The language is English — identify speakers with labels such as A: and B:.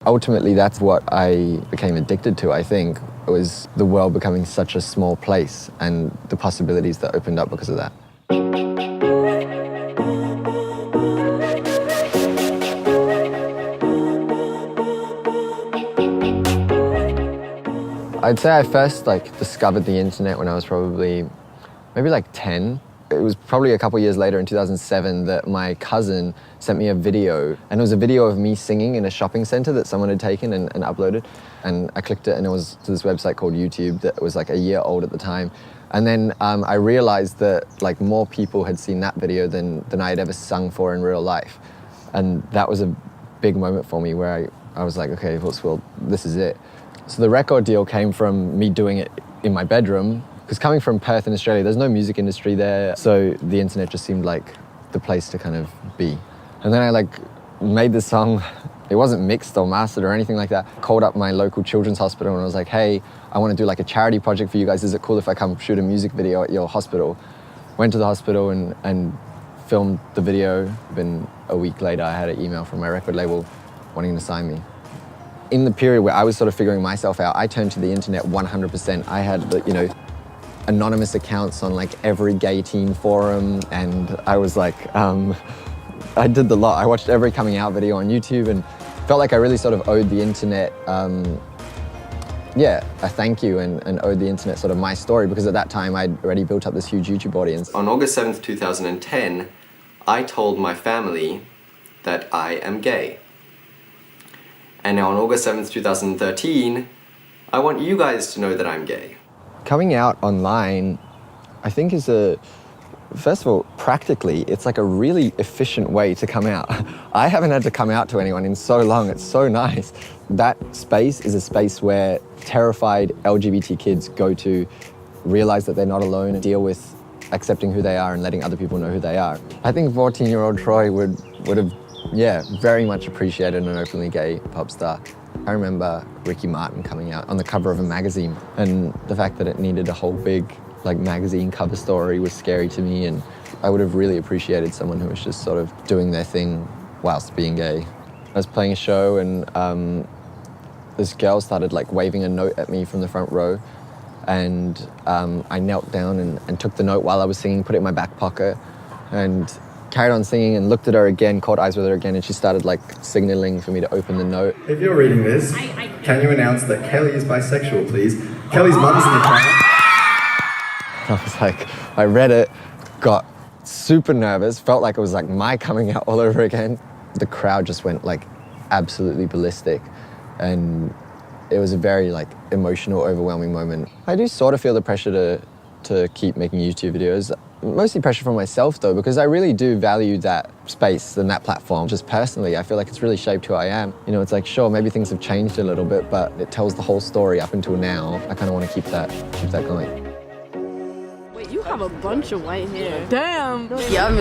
A: Ultimately, that's what I became addicted to, I think. It was the world becoming such a small place and the possibilities that opened up because of that. I'd say I first discovered the internet when I was probably maybe 10. It was probably a couple years later in 2007 that my cousin sent me a video, and it was a video of me singing in a shopping center that someone had taken and uploaded. And I clicked it, and it was to this website called YouTube that was a year old at the time. And then I realized that more people had seen that video than I had ever sung for in real life. And that was a big moment for me where I was like, okay, well, this is it. So the record deal came from me doing it in my bedroom, because coming from Perth in Australia, there's no music industry there. So the internet just seemed like the place to kind of be. And then I made this song. It wasn't mixed or mastered or anything like that. Called up my local children's hospital and I was like, hey, I want to do a charity project for you guys. Is it cool if I come shoot a music video at your hospital? Went to the hospital and filmed the video. Then a week later, I had an email from my record label wanting to sign me. In the period where I was sort of figuring myself out, I turned to the internet 100%. I had anonymous accounts on every gay teen forum, and I was I did the lot. I watched every coming out video on YouTube and felt like I really sort of owed the internet a thank you and owed the internet sort of my story, because at that time I'd already built up this huge YouTube audience.
B: On August 7th, 2010, I told my family that I am gay. And now on August 7th, 2013, I want you guys to know that I'm gay.
A: Coming out online, I think first of all, practically, it's a really efficient way to come out. I haven't had to come out to anyone in so long. It's so nice. That space is a space where terrified LGBT kids go to realize that they're not alone and deal with accepting who they are and letting other people know who they are. I think 14-year-old Troye would have very much appreciated an openly gay pop star. I remember Ricky Martin coming out on the cover of a magazine, and the fact that it needed a whole big magazine cover story was scary to me, and I would have really appreciated someone who was just sort of doing their thing whilst being gay. I was playing a show and this girl started waving a note at me from the front row, and I knelt down and took the note while I was singing, put it in my back pocket, and carried on singing and looked at her again, caught eyes with her again, and she started signaling for me to open the note.
C: If you're reading this, can you announce that Kelly is bisexual, please? Kelly's mum's in the crowd.
A: I was I read it, got super nervous, felt like it was my coming out all over again. The crowd just went absolutely ballistic, and it was a very emotional, overwhelming moment. I do sort of feel the pressure to keep making YouTube videos. Mostly pressure from myself though, because I really do value that space and that platform. Just personally, I feel like it's really shaped who I am. It's sure, maybe things have changed a little bit, but it tells the whole story up until now. I kind of want to keep that going.
D: Wait, you have a bunch of white hair. Damn! Yummy.